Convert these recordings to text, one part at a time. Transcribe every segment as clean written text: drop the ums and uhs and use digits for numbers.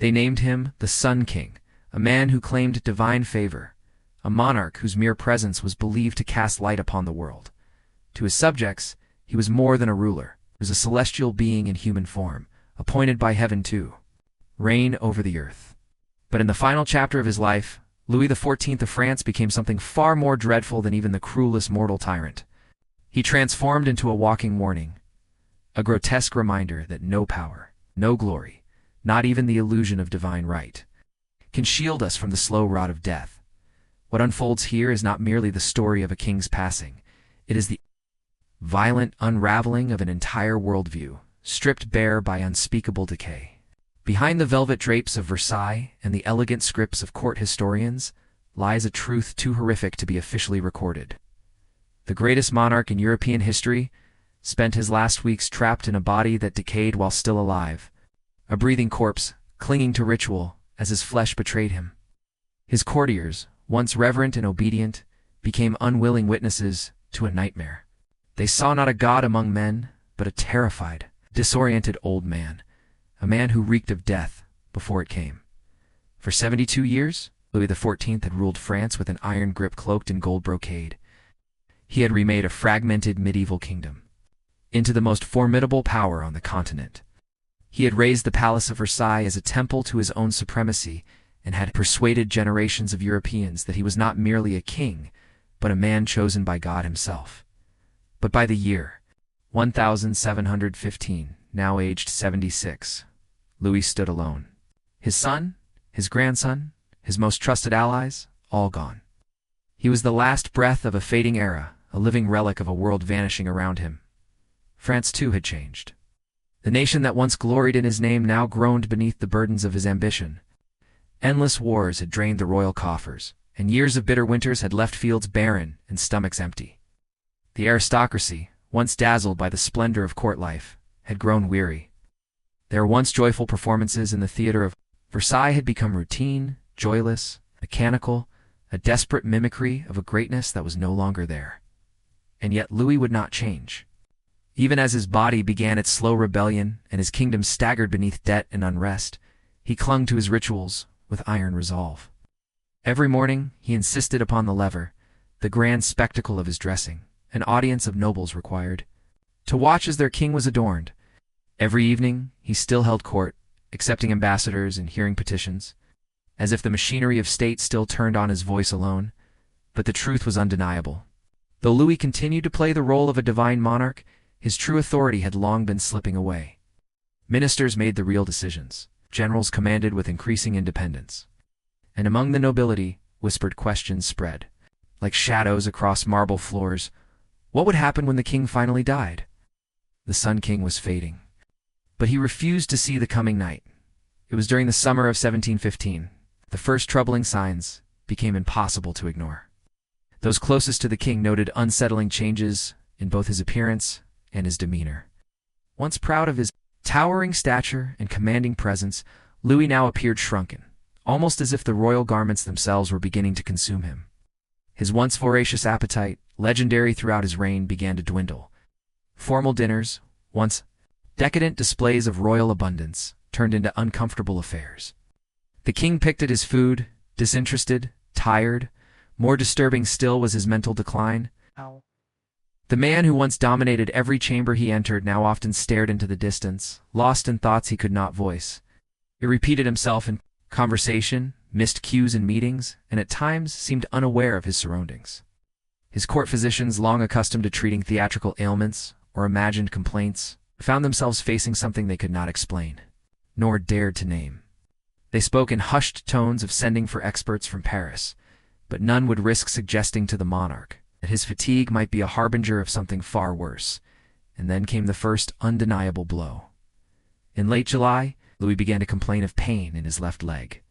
They named him the Sun King, a man who claimed divine favor, a monarch whose mere presence was believed to cast light upon the world. To his subjects, he was more than a ruler. He was a celestial being in human form, appointed by heaven to reign over the earth. But in the final chapter of his life, Louis XIV of France became something far more dreadful than even the cruelest mortal tyrant. He transformed into a walking warning, a grotesque reminder that no power, no glory, not even the illusion of divine right, can shield us from the slow rot of death. What unfolds here is not merely the story of a king's passing. It is the violent unraveling of an entire worldview, stripped bare by unspeakable decay. Behind the velvet drapes of Versailles and the elegant scripts of court historians lies a truth too horrific to be officially recorded. The greatest monarch in European history spent his last weeks trapped in a body that decayed while still alive, a breathing corpse clinging to ritual as his flesh betrayed him. His courtiers, once reverent and obedient, became unwilling witnesses to a nightmare. They saw not a god among men, but a terrified, disoriented old man, a man who reeked of death before it came. For 72 years, Louis XIV had ruled France with an iron grip cloaked in gold brocade. He had remade a fragmented medieval kingdom into the most formidable power on the continent. He had raised the Palace of Versailles as a temple to his own supremacy and had persuaded generations of Europeans that he was not merely a king, but a man chosen by God himself. But by the year 1715, now aged 76, Louis stood alone. His son, his grandson, his most trusted allies, all gone. He was the last breath of a fading era, a living relic of a world vanishing around him. France, too, had changed. The nation that once gloried in his name now groaned beneath the burdens of his ambition. Endless wars had drained the royal coffers, and years of bitter winters had left fields barren and stomachs empty. The aristocracy, once dazzled by the splendor of court life, had grown weary. Their once joyful performances in the theater of Versailles had become routine, joyless, mechanical, a desperate mimicry of a greatness that was no longer there. And yet Louis would not change. Even as his body began its slow rebellion and his kingdom staggered beneath debt and unrest, he clung to his rituals with iron resolve. Every morning he insisted upon the lever, the grand spectacle of his dressing, an audience of nobles required, to watch as their king was adorned. Every evening he still held court, accepting ambassadors and hearing petitions, as if the machinery of state still turned on his voice alone. But the truth was undeniable. Though Louis continued to play the role of a divine monarch, his true authority had long been slipping away. Ministers made the real decisions. Generals commanded with increasing independence. And among the nobility, whispered questions spread. Like shadows across marble floors, what would happen when the king finally died? The Sun King was fading. But he refused to see the coming night. It was during the summer of 1715. The first troubling signs became impossible to ignore. Those closest to the king noted unsettling changes in both his appearance and his demeanor. Once proud of his towering stature and commanding presence, Louis now appeared shrunken, almost as if the royal garments themselves were beginning to consume him. His once voracious appetite, legendary throughout his reign, began to dwindle. Formal dinners, once decadent displays of royal abundance, turned into uncomfortable affairs. The king picked at his food, disinterested, tired. More disturbing still was his mental decline. The man who once dominated every chamber he entered now often stared into the distance, lost in thoughts he could not voice. He repeated himself in conversation, missed cues in meetings, and at times seemed unaware of his surroundings. His court physicians, long accustomed to treating theatrical ailments or imagined complaints, found themselves facing something they could not explain, nor dared to name. They spoke in hushed tones of sending for experts from Paris, but none would risk suggesting to the monarch that his fatigue might be a harbinger of something far worse. And then came the first undeniable blow. In late July, Louis began to complain of pain in his left leg.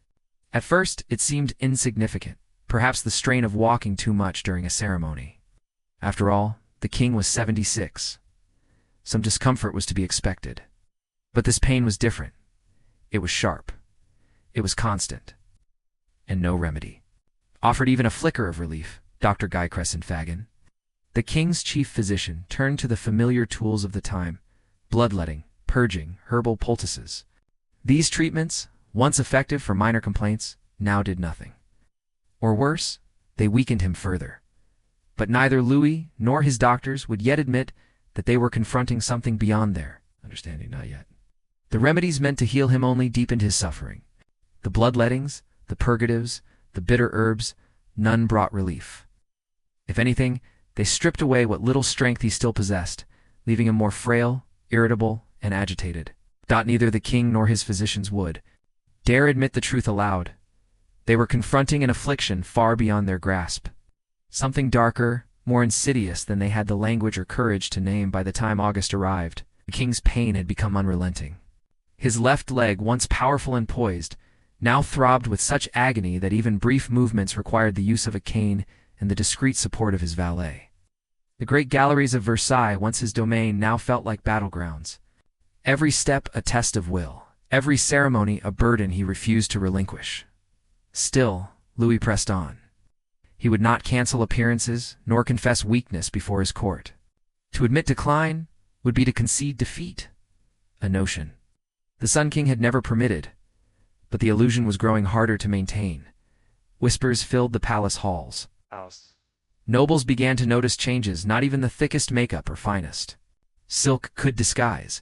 At first, it seemed insignificant, perhaps the strain of walking too much during a ceremony. After all, the king was 76. Some discomfort was to be expected. But this pain was different. It was sharp. It was constant. And no remedy offered even a flicker of relief. Dr. Guy Crescent-Fagan, the king's chief physician, turned to the familiar tools of the time: bloodletting, purging, herbal poultices. These treatments, once effective for minor complaints, now did nothing. Or worse, they weakened him further. But neither Louis nor his doctors would yet admit that they were confronting something beyond their understanding, not yet. The remedies meant to heal him only deepened his suffering. The bloodlettings, the purgatives, the bitter herbs, none brought relief. If anything, they stripped away what little strength he still possessed, leaving him more frail, irritable, and agitated. Neither the king nor his physicians would dare admit the truth aloud. They were confronting an affliction far beyond their grasp. Something darker, more insidious than they had the language or courage to name by the time August arrived. The king's pain had become unrelenting. His left leg, once powerful and poised, now throbbed with such agony that even brief movements required the use of a cane and the discreet support of his valet. The great galleries of Versailles, once his domain, now felt like battlegrounds. Every step a test of will, every ceremony a burden he refused to relinquish. Still, Louis pressed on. He would not cancel appearances, nor confess weakness before his court. To admit decline would be to concede defeat. A notion the Sun King had never permitted, but the illusion was growing harder to maintain. Whispers filled the palace halls. Nobles began to notice changes not even the thickest makeup or finest silk could disguise.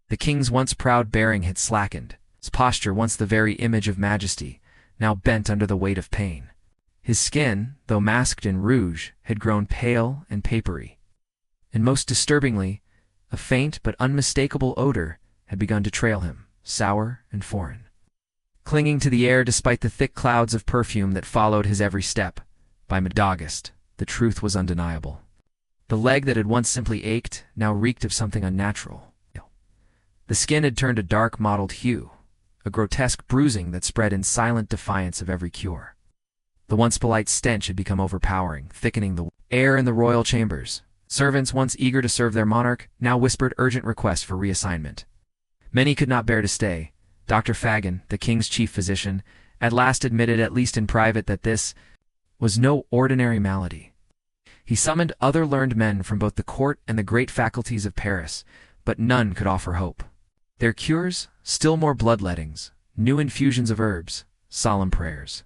The king's once proud bearing had slackened, his posture, once the very image of majesty, now bent under the weight of pain. His skin, though masked in rouge, had grown pale and papery. And most disturbingly, a faint but unmistakable odor had begun to trail him, sour and foreign, clinging to the air despite the thick clouds of perfume that followed his every step. By mid-August, the truth was undeniable. The leg that had once simply ached now reeked of something unnatural. The skin had turned a dark mottled hue, a grotesque bruising that spread in silent defiance of every cure. The once polite stench had become overpowering, thickening the air in the royal chambers. Servants, once eager to serve their monarch, now whispered urgent requests for reassignment. Many could not bear to stay. Dr. Fagan, the king's chief physician, at last admitted, at least in private, that this was no ordinary malady. He summoned other learned men from both the court and the great faculties of Paris, but none could offer hope. Their cures, still more bloodlettings, new infusions of herbs, solemn prayers,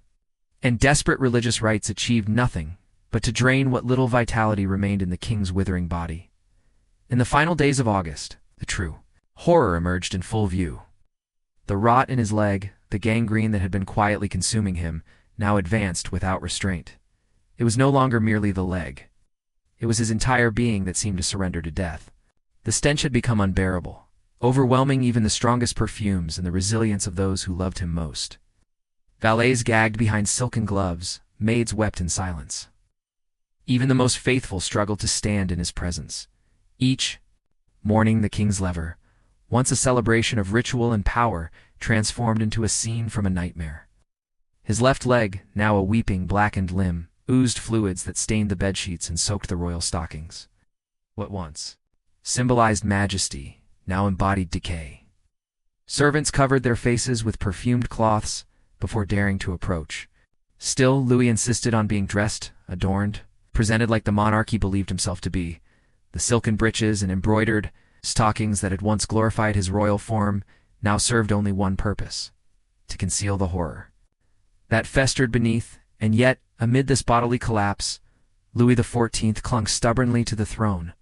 and desperate religious rites achieved nothing but to drain what little vitality remained in the king's withering body. In the final days of August, the true horror emerged in full view. The rot in his leg, the gangrene that had been quietly consuming him, now advanced without restraint. It was no longer merely the leg. It was his entire being that seemed to surrender to death. The stench had become unbearable, overwhelming even the strongest perfumes and the resilience of those who loved him most. Valets gagged behind silken gloves, maids wept in silence. Even the most faithful struggled to stand in his presence. Each, mourning the king's lever, once a celebration of ritual and power, transformed into a scene from a nightmare. His left leg, now a weeping, blackened limb, oozed fluids that stained the bedsheets and soaked the royal stockings. What once symbolized majesty now embodied decay. Servants covered their faces with perfumed cloths before daring to approach. Still, Louis insisted on being dressed, adorned, presented like the monarch he believed himself to be. The silken breeches and embroidered stockings that had once glorified his royal form now served only one purpose: to conceal the horror that festered beneath. And yet, amid this bodily collapse, Louis XIV clung stubbornly to the throne.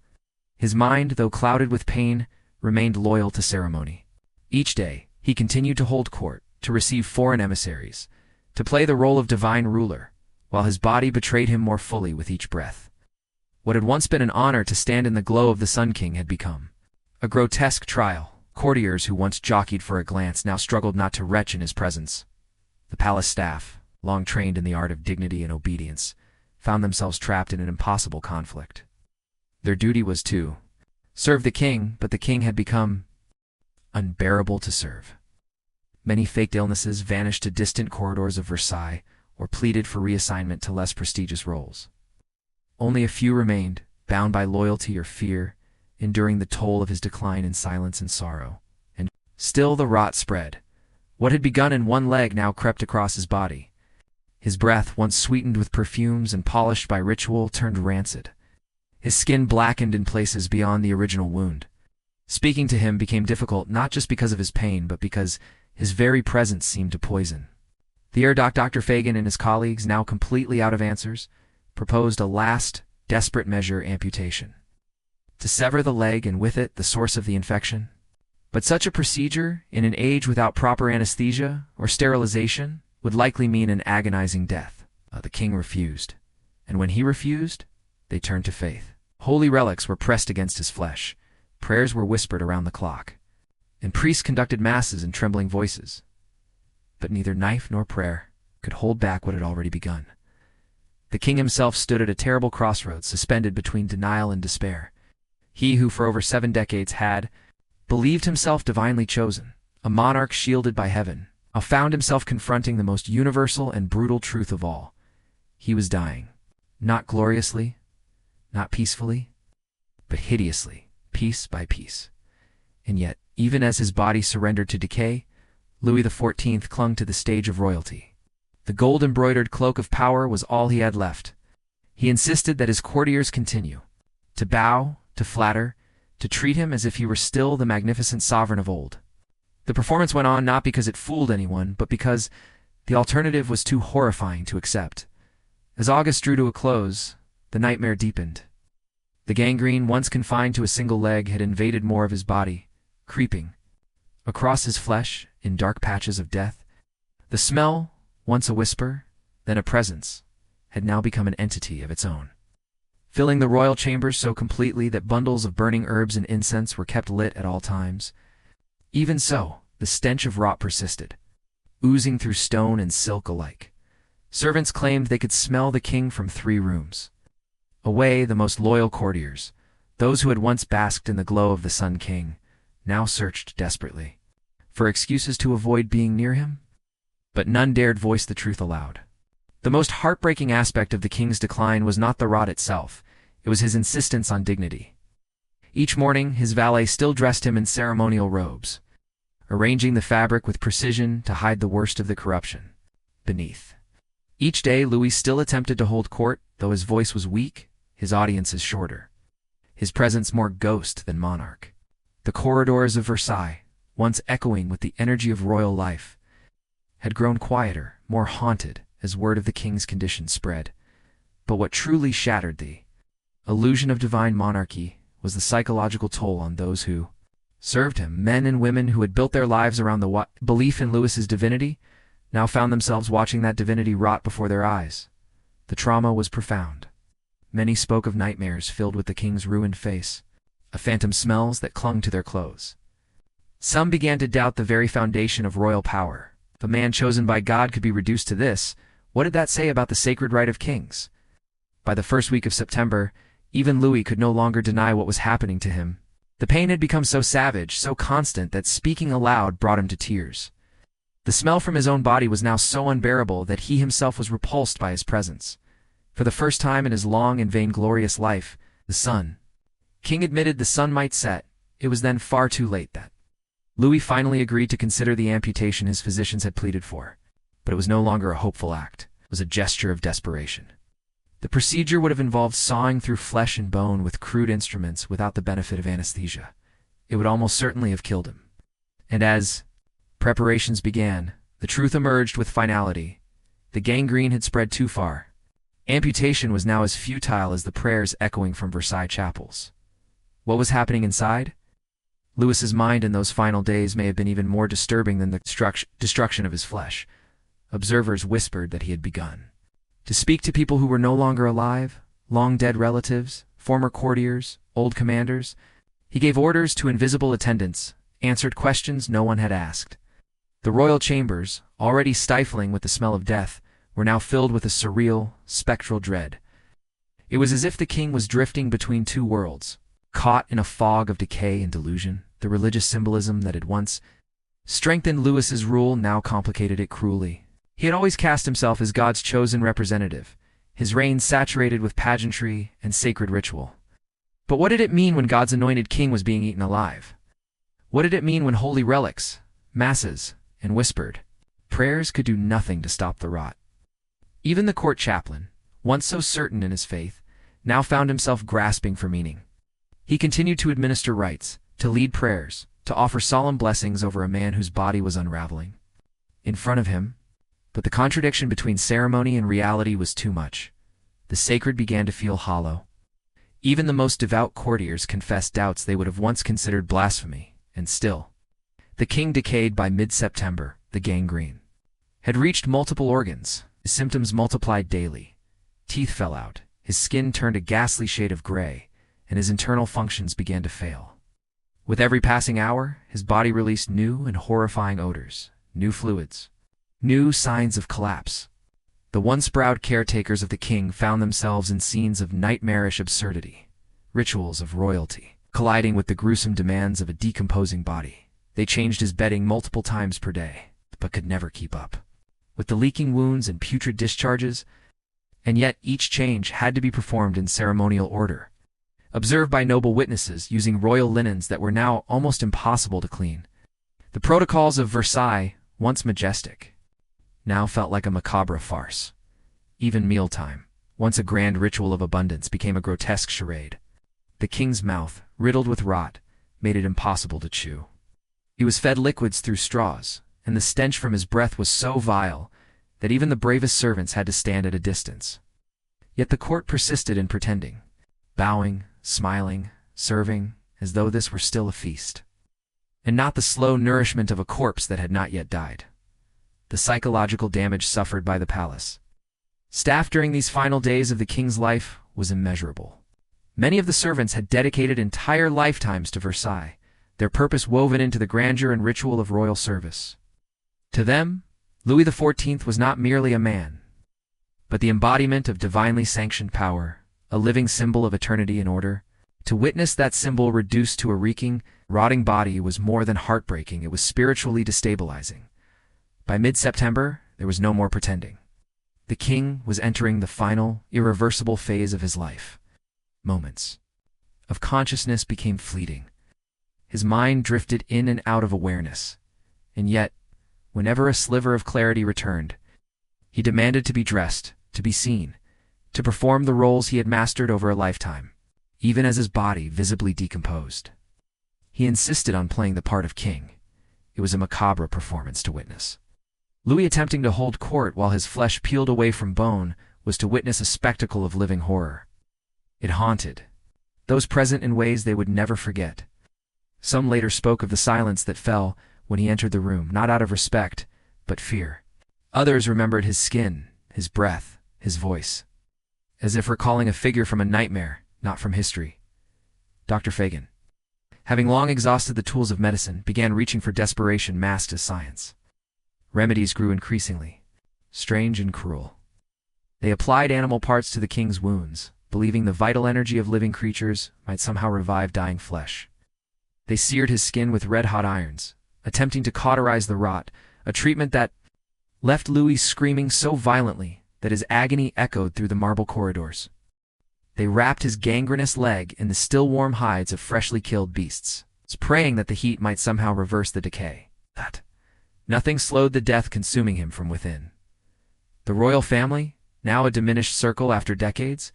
His mind, though clouded with pain, remained loyal to ceremony. Each day, he continued to hold court, to receive foreign emissaries, to play the role of divine ruler, while his body betrayed him more fully with each breath. What had once been an honor to stand in the glow of the Sun King had become a grotesque trial. Courtiers who once jockeyed for a glance now struggled not to retch in his presence. The palace staff, long trained in the art of dignity and obedience, found themselves trapped in an impossible conflict. Their duty was to serve the king, but the king had become unbearable to serve. Many faked illnesses vanished to distant corridors of Versailles or pleaded for reassignment to less prestigious roles. Only a few remained, bound by loyalty or fear, enduring the toll of his decline in silence and sorrow. And still the rot spread. What had begun in one leg now crept across his body. His breath, once sweetened with perfumes and polished by ritual, turned rancid. His skin blackened in places beyond the original wound. Speaking to him became difficult not just because of his pain, but because His very presence seemed to poison. The air Dr. Fagin and his colleagues, now completely out of answers, proposed a last, desperate measure: amputation. To sever the leg and with it the source of the infection. But such a procedure, in an age without proper anesthesia or sterilization, would likely mean an agonizing death. The king refused. And when he refused, they turned to faith. Holy relics were pressed against his flesh. Prayers were whispered around the clock. And priests conducted masses in trembling voices. But neither knife nor prayer could hold back what had already begun. The king himself stood at a terrible crossroads, suspended between denial and despair. He who for over 7 decades had believed himself divinely chosen, a monarch shielded by heaven, now found himself confronting the most universal and brutal truth of all. He was dying, not gloriously, not peacefully, but hideously, piece by piece. And yet, even as his body surrendered to decay, Louis XIV clung to the stage of royalty. The gold-embroidered cloak of power was all he had left. He insisted that his courtiers continue to bow, to flatter, to treat him as if he were still the magnificent sovereign of old. The performance went on not because it fooled anyone, but because the alternative was too horrifying to accept. As August drew to a close, the nightmare deepened. The gangrene, once confined to a single leg, had invaded more of his body, creeping across his flesh in dark patches of death. The smell, once a whisper, then a presence, had now become an entity of its own, filling the royal chambers so completely that bundles of burning herbs and incense were kept lit at all times. Even so, the stench of rot persisted, oozing through stone and silk alike. Servants claimed they could smell the king from 3 rooms away. The most loyal courtiers, those who had once basked in the glow of the Sun King, now searched desperately for excuses to avoid being near him. But none dared voice the truth aloud. The most heartbreaking aspect of the king's decline was not the rot itself, it was his insistence on dignity. Each morning, his valet still dressed him in ceremonial robes, arranging the fabric with precision to hide the worst of the corruption beneath. Each day, Louis still attempted to hold court, though his voice was weak, his audiences shorter, his presence more ghost than monarch. The corridors of Versailles, once echoing with the energy of royal life, had grown quieter, more haunted, as word of the king's condition spread. But what truly shattered the illusion of divine monarchy was the psychological toll on those who served him. Men and women who had built their lives around the belief in Louis's divinity now found themselves watching that divinity rot before their eyes. The trauma was profound. Many spoke of nightmares filled with the king's ruined face, of phantom smells that clung to their clothes. Some began to doubt the very foundation of royal power. If a man chosen by God could be reduced to this, what did that say about the sacred right of kings? By the first week of September, even Louis could no longer deny what was happening to him. The pain had become so savage, so constant, that speaking aloud brought him to tears. The smell from his own body was now so unbearable that he himself was repulsed by his presence. For the first time in his long and vainglorious life, the sun. King admitted the sun might set. It was then far too late that Louis finally agreed to consider the amputation his physicians had pleaded for. But it was no longer a hopeful act. It was a gesture of desperation. The procedure would have involved sawing through flesh and bone with crude instruments without the benefit of anesthesia. It would almost certainly have killed him. And as preparations began, the truth emerged with finality. The gangrene had spread too far. Amputation was now as futile as the prayers echoing from Versailles chapels. What was happening inside? Louis's mind in those final days may have been even more disturbing than the destruction of his flesh. Observers whispered that he had begun to speak to people who were no longer alive, long-dead relatives, former courtiers, old commanders. He gave orders to invisible attendants, answered questions no one had asked. The royal chambers, already stifling with the smell of death, were now filled with a surreal, spectral dread. It was as if the king was drifting between 2 worlds, caught in a fog of decay and delusion. The religious symbolism that had once strengthened Louis's rule now complicated it cruelly. He had always cast himself as God's chosen representative, his reign saturated with pageantry and sacred ritual. But what did it mean when God's anointed king was being eaten alive? What did it mean when holy relics, masses, and whispered prayers could do nothing to stop the rot? Even the court chaplain, once so certain in his faith, now found himself grasping for meaning. He continued to administer rites, to lead prayers, to offer solemn blessings over a man whose body was unraveling in front of him. But the contradiction between ceremony and reality was too much. The sacred began to feel hollow. Even the most devout courtiers confessed doubts they would have once considered blasphemy, and still. The king decayed by mid-September. The gangrene had reached multiple organs. His symptoms multiplied daily. Teeth fell out, his skin turned a ghastly shade of gray, and his internal functions began to fail. With every passing hour, his body released new and horrifying odors, new fluids, new signs of collapse. The once proud caretakers of the king found themselves in scenes of nightmarish absurdity, rituals of royalty, colliding with the gruesome demands of a decomposing body. They changed his bedding multiple times per day, but could never keep up with the leaking wounds and putrid discharges, and yet each change had to be performed in ceremonial order, observed by noble witnesses using royal linens that were now almost impossible to clean. The protocols of Versailles, once majestic, now felt like a macabre farce. Even mealtime, once a grand ritual of abundance, became a grotesque charade. The king's mouth, riddled with rot, made it impossible to chew. He was fed liquids through straws, and the stench from his breath was so vile that even the bravest servants had to stand at a distance. Yet the court persisted in pretending, bowing, smiling, serving, as though this were still a feast, and not the slow nourishment of a corpse that had not yet died. The psychological damage suffered by the palace staff during these final days of the king's life was immeasurable. Many of the servants had dedicated entire lifetimes to Versailles, their purpose woven into the grandeur and ritual of royal service. To them, Louis XIV was not merely a man, but the embodiment of divinely sanctioned power, a living symbol of eternity and order. To witness that symbol reduced to a reeking, rotting body was more than heartbreaking, it was spiritually destabilizing. By mid-September, there was no more pretending. The king was entering the final, irreversible phase of his life. Moments of consciousness became fleeting. His mind drifted in and out of awareness, and yet, whenever a sliver of clarity returned, he demanded to be dressed, to be seen, to perform the roles he had mastered over a lifetime, even as his body visibly decomposed. He insisted on playing the part of king. It was a macabre performance to witness. Louis attempting to hold court while his flesh peeled away from bone was to witness a spectacle of living horror. It haunted those present in ways they would never forget. Some later spoke of the silence that fell when he entered the room, not out of respect, but fear. Others remembered his skin, his breath, his voice, as if recalling a figure from a nightmare, not from history. Dr. Fagan, having long exhausted the tools of medicine, began reaching for desperation masked as science. Remedies grew increasingly strange and cruel. They applied animal parts to the king's wounds, believing the vital energy of living creatures might somehow revive dying flesh. They seared his skin with red-hot irons, attempting to cauterize the rot, a treatment that left Louis screaming so violently that his agony echoed through the marble corridors. They wrapped his gangrenous leg in the still-warm hides of freshly killed beasts, praying that the heat might somehow reverse the decay. That nothing slowed the death consuming him from within. The royal family, now a diminished circle after decades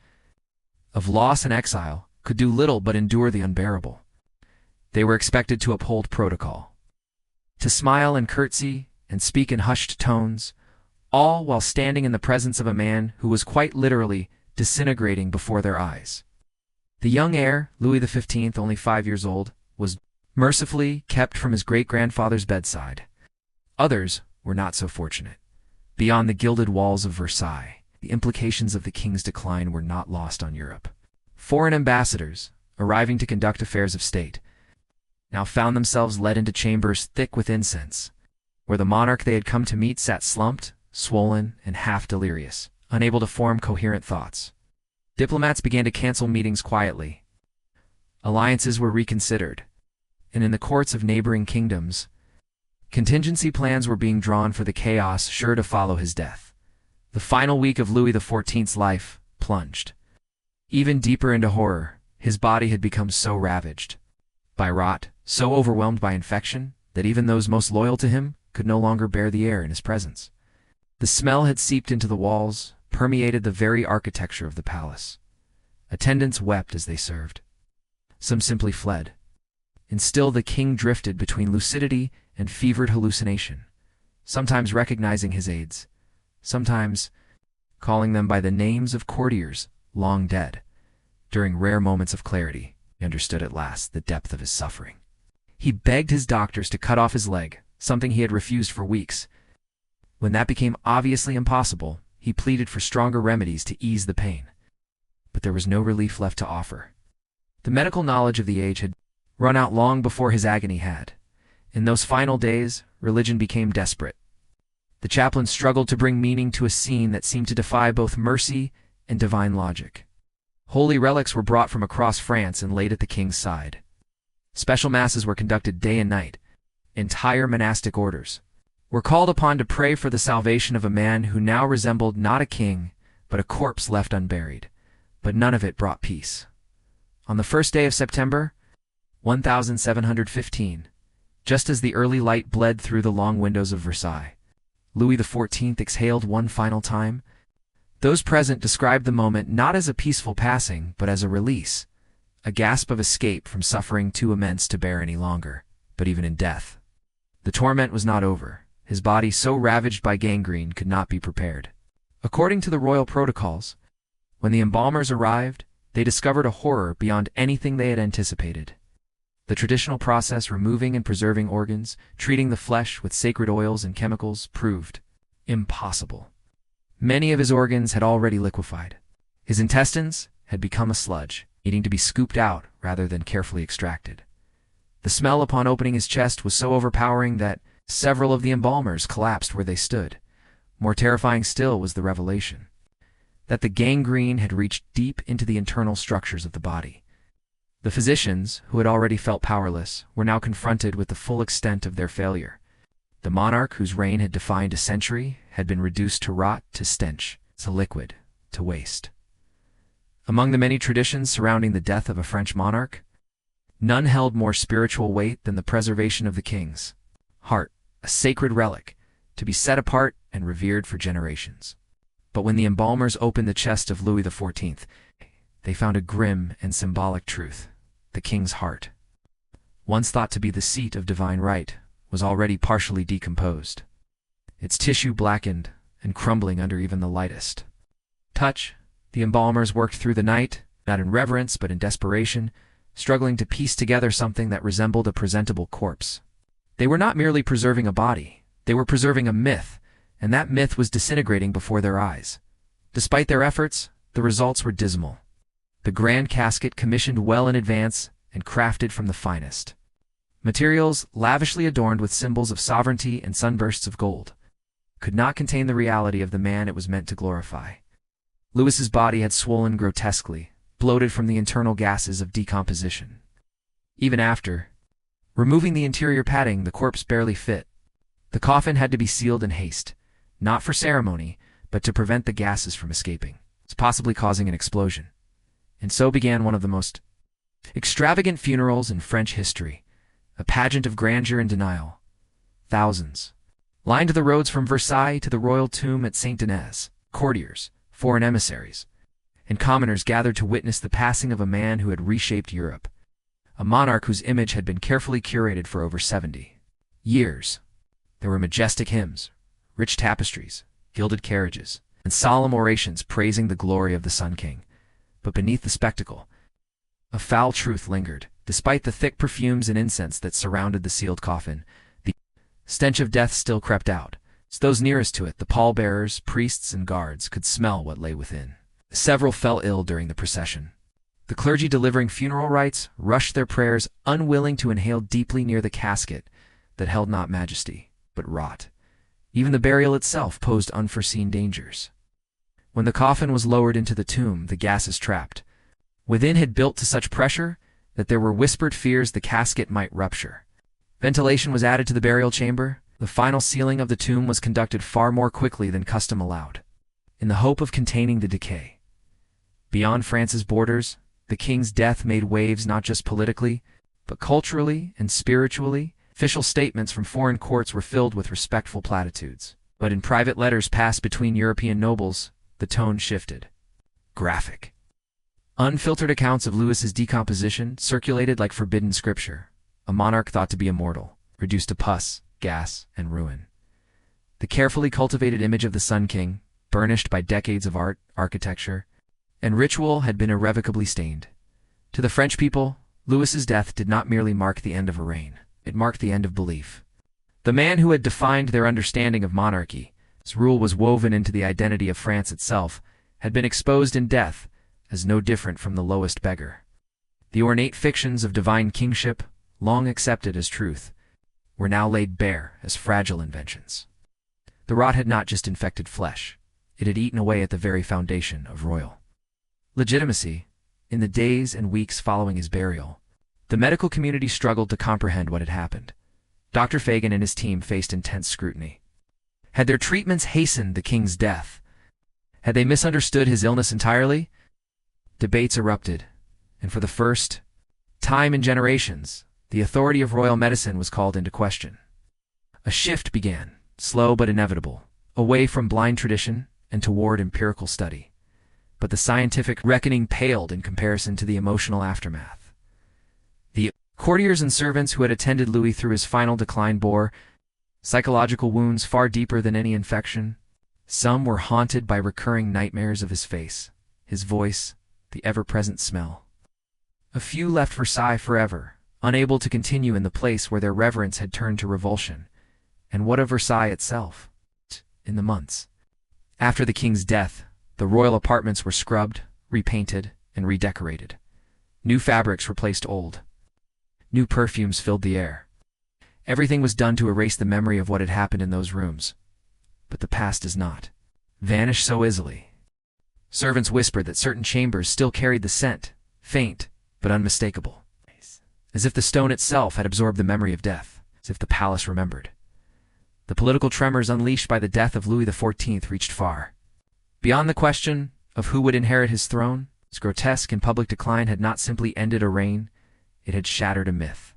of loss and exile, could do little but endure the unbearable. They were expected to uphold protocol, to smile and curtsy and speak in hushed tones, all while standing in the presence of a man who was quite literally disintegrating before their eyes. The young heir, Louis XV, only 5 years old, was mercifully kept from his great-grandfather's bedside. Others were not so fortunate. Beyond the gilded walls of Versailles, the implications of the king's decline were not lost on Europe. Foreign ambassadors, arriving to conduct affairs of state, now found themselves led into chambers thick with incense, where the monarch they had come to meet sat slumped, swollen, and half-delirious, unable to form coherent thoughts. Diplomats began to cancel meetings quietly. Alliances were reconsidered, and in the courts of neighboring kingdoms, contingency plans were being drawn for the chaos sure to follow his death. The final week of Louis XIV's life plunged even deeper into horror. His body had become so ravaged by rot, so overwhelmed by infection, that even those most loyal to him could no longer bear the air in his presence. The smell had seeped into the walls, permeated the very architecture of the palace. Attendants wept as they served. Some simply fled. and still the king drifted between lucidity and fevered hallucination, sometimes recognizing his aides, sometimes calling them by the names of courtiers long dead. During rare moments of clarity, he understood at last the depth of his suffering. He begged his doctors to cut off his leg, something he had refused for weeks. When that became obviously impossible, he pleaded for stronger remedies to ease the pain. But there was no relief left to offer. The medical knowledge of the age had run out long before his agony had. In those final days, religion became desperate. The chaplain struggled to bring meaning to a scene that seemed to defy both mercy and divine logic. Holy relics were brought from across France and laid at the king's side. Special masses were conducted day and night. Entire monastic orders were called upon to pray for the salvation of a man who now resembled not a king, but a corpse left unburied. But none of it brought peace. On the first day of September, 1715, just as the early light bled through the long windows of Versailles, Louis XIV exhaled one final time. Those present described the moment not as a peaceful passing, but as a release, a gasp of escape from suffering too immense to bear any longer. But even in death, the torment was not over. His body, so ravaged by gangrene, could not be prepared. According to the royal protocols, when the embalmers arrived, they discovered a horror beyond anything they had anticipated. The traditional process removing and preserving organs, treating the flesh with sacred oils and chemicals, proved impossible. Many of his organs had already liquefied. His intestines had become a sludge, needing to be scooped out rather than carefully extracted. The smell upon opening his chest was so overpowering that several of the embalmers collapsed where they stood. More terrifying still was the revelation that the gangrene had reached deep into the internal structures of the body. The physicians, who had already felt powerless, were now confronted with the full extent of their failure. The monarch, whose reign had defined a century, had been reduced to rot, to stench, to liquid, to waste. Among the many traditions surrounding the death of a French monarch, none held more spiritual weight than the preservation of the king's heart, a sacred relic, to be set apart and revered for generations. But when the embalmers opened the chest of Louis XIV, they found a grim and symbolic truth. The king's heart, once thought to be the seat of divine right, was already partially decomposed, its tissue blackened and crumbling under even the lightest touch. The embalmers worked through the night, not in reverence but in desperation, struggling to piece together something that resembled a presentable corpse. They were not merely preserving a body, they were preserving a myth, and that myth was disintegrating before their eyes. Despite their efforts, the results were dismal. The grand casket, commissioned well in advance and crafted from the finest materials, lavishly adorned with symbols of sovereignty and sunbursts of gold, could not contain the reality of the man it was meant to glorify. Louis's body had swollen grotesquely, bloated from the internal gases of decomposition. Even after removing the interior padding, the corpse barely fit. The coffin had to be sealed in haste, not for ceremony, but to prevent the gases from escaping, possibly causing an explosion. And so began one of the most extravagant funerals in French history, a pageant of grandeur and denial. Thousands lined the roads from Versailles to the royal tomb at Saint Denis. Courtiers, foreign emissaries, and commoners gathered to witness the passing of a man who had reshaped Europe, a monarch whose image had been carefully curated for over 70 years. There were majestic hymns, rich tapestries, gilded carriages, and solemn orations praising the glory of the Sun King. But beneath the spectacle, a foul truth lingered. Despite the thick perfumes and incense that surrounded the sealed coffin, the stench of death still crept out. Those nearest to it, the pallbearers, priests, and guards, could smell what lay within. Several fell ill during the procession. The clergy delivering funeral rites rushed their prayers, unwilling to inhale deeply near the casket that held not majesty, but rot. Even the burial itself posed unforeseen dangers. When the coffin was lowered into the tomb, the gases trapped within had built to such pressure that there were whispered fears the casket might rupture. Ventilation was added to the burial chamber. The final sealing of the tomb was conducted far more quickly than custom allowed, in the hope of containing the decay. Beyond France's borders, the king's death made waves not just politically, but culturally and spiritually. Official statements from foreign courts were filled with respectful platitudes. But in private letters passed between European nobles, the tone shifted. Graphic, unfiltered accounts of Louis's decomposition circulated like forbidden scripture. a monarch thought to be immortal, reduced to pus, gas, and ruin. The carefully cultivated image of the Sun King, burnished by decades of art, architecture, and ritual, had been irrevocably stained. To the French people, Louis's death did not merely mark the end of a reign. It marked the end of belief. The man who had defined their understanding of monarchy, whose rule was woven into the identity of France itself, had been exposed in death as no different from the lowest beggar. The ornate fictions of divine kingship, long accepted as truth, were now laid bare as fragile inventions. The rot had not just infected flesh, it had eaten away at the very foundation of royal legitimacy. In the days and weeks following his burial, the medical community struggled to comprehend what had happened. Dr. Fagan and his team faced intense scrutiny. Had their treatments hastened the king's death? Had they misunderstood his illness entirely? Debates erupted, and for the first time in generations, the authority of royal medicine was called into question. A shift began, slow but inevitable, away from blind tradition and toward empirical study. But the scientific reckoning paled in comparison to the emotional aftermath. The courtiers and servants who had attended Louis through his final decline bore psychological wounds far deeper than any infection. Some were haunted by recurring nightmares of his face, his voice, the ever-present smell. A few left Versailles forever, unable to continue in the place where their reverence had turned to revulsion. And what of Versailles itself? In the months after the king's death, the royal apartments were scrubbed, repainted, and redecorated. New fabrics replaced old. New perfumes filled the air. Everything was done to erase the memory of what had happened in those rooms. But the past does not vanish so easily. Servants whispered that certain chambers still carried the scent, faint but unmistakable, as if the stone itself had absorbed the memory of death, as if the palace remembered. The political tremors unleashed by the death of Louis XIV reached far. Beyond the question of who would inherit his throne, his grotesque and public decline had not simply ended a reign, it had shattered a myth.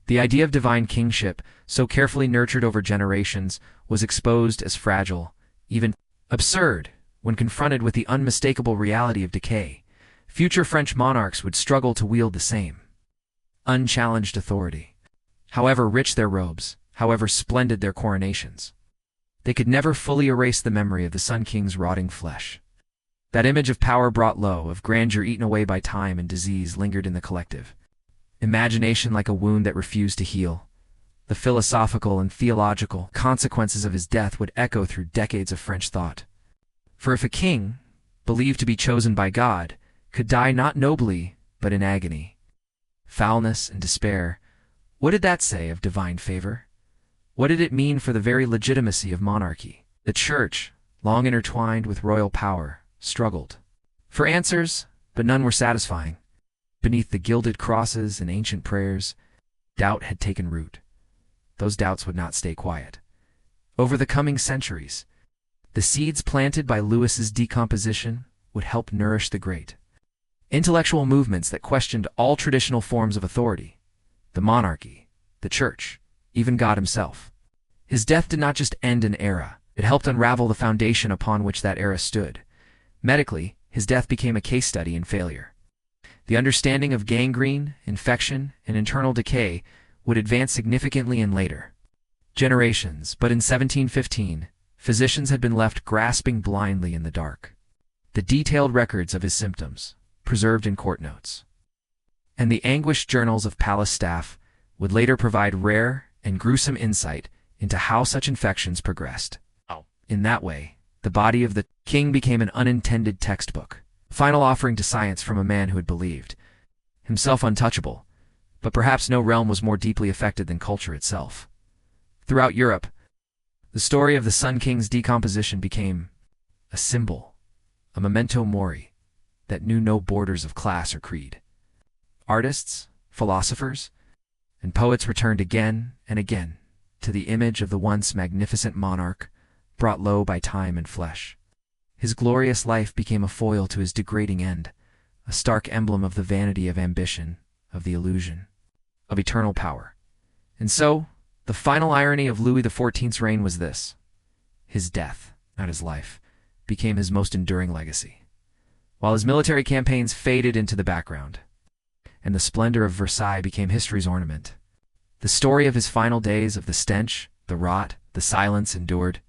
The idea of divine kingship, so carefully nurtured over generations, was exposed as fragile, even absurd, when confronted with the unmistakable reality of decay. Future French monarchs would struggle to wield the same unchallenged authority. However rich their robes, however splendid their coronations, they could never fully erase the memory of the Sun King's rotting flesh. That image of power brought low, of grandeur eaten away by time and disease, lingered in the collective imagination like a wound that refused to heal. The philosophical and theological consequences of his death would echo through decades of French thought. For if a king, believed to be chosen by God, could die not nobly, but in agony, foulness, and despair, what did that say of divine favor? What did it mean for the very legitimacy of monarchy? The Church, long intertwined with royal power, struggled for answers, but none were satisfying. Beneath the gilded crosses and ancient prayers, doubt had taken root. Those doubts would not stay quiet. Over the coming centuries, the seeds planted by Louis's decomposition would help nourish the great intellectual movements that questioned all traditional forms of authority, the monarchy, the church, even God himself. His death did not just end an era, it helped unravel the foundation upon which that era stood. Medically, his death became a case study in failure. The understanding of gangrene, infection, and internal decay would advance significantly in later generations, but in 1715, physicians had been left grasping blindly in the dark. The detailed records of his symptoms, preserved in court notes, and the anguished journals of palace staff would later provide rare and gruesome insight into how such infections progressed. In that way, the body of the king became an unintended textbook, a final offering to science from a man who had believed himself untouchable, but perhaps no realm was more deeply affected than culture itself. Throughout Europe, the story of the Sun King's decomposition became a symbol, a memento mori, that knew no borders of class or creed. Artists, philosophers, and poets returned again and again to the image of the once magnificent monarch, brought low by time and flesh. His glorious life became a foil to his degrading end, a stark emblem of the vanity of ambition, of the illusion of eternal power. And so, the final irony of Louis XIV's reign was this: his death, not his life, became his most enduring legacy. While his military campaigns faded into the background, and the splendor of Versailles became history's ornament, The story of his final days, of the stench, the rot, the silence endured.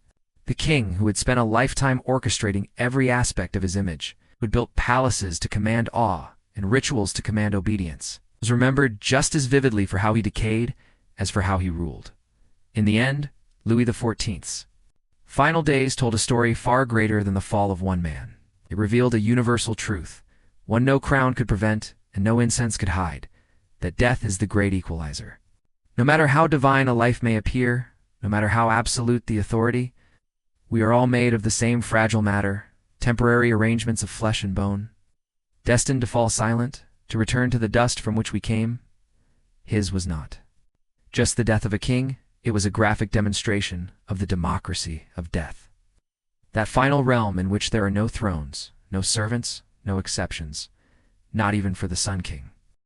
The king, who had spent a lifetime orchestrating every aspect of his image, who had built palaces to command awe and rituals to command obedience, was remembered just as vividly for how he decayed as for how he ruled. In the end, Louis XIV's final days told a story far greater than the fall of one man. It revealed a universal truth, one no crown could prevent and no incense could hide, that death is the great equalizer. No matter how divine a life may appear, no matter how absolute the authority, we are all made of the same fragile matter, temporary arrangements of flesh and bone, destined to fall silent, to return to the dust from which we came. His was not just the death of a king, it was a graphic demonstration of the democracy of death. That final realm in which there are no thrones, no servants, no exceptions, not even for the Sun King.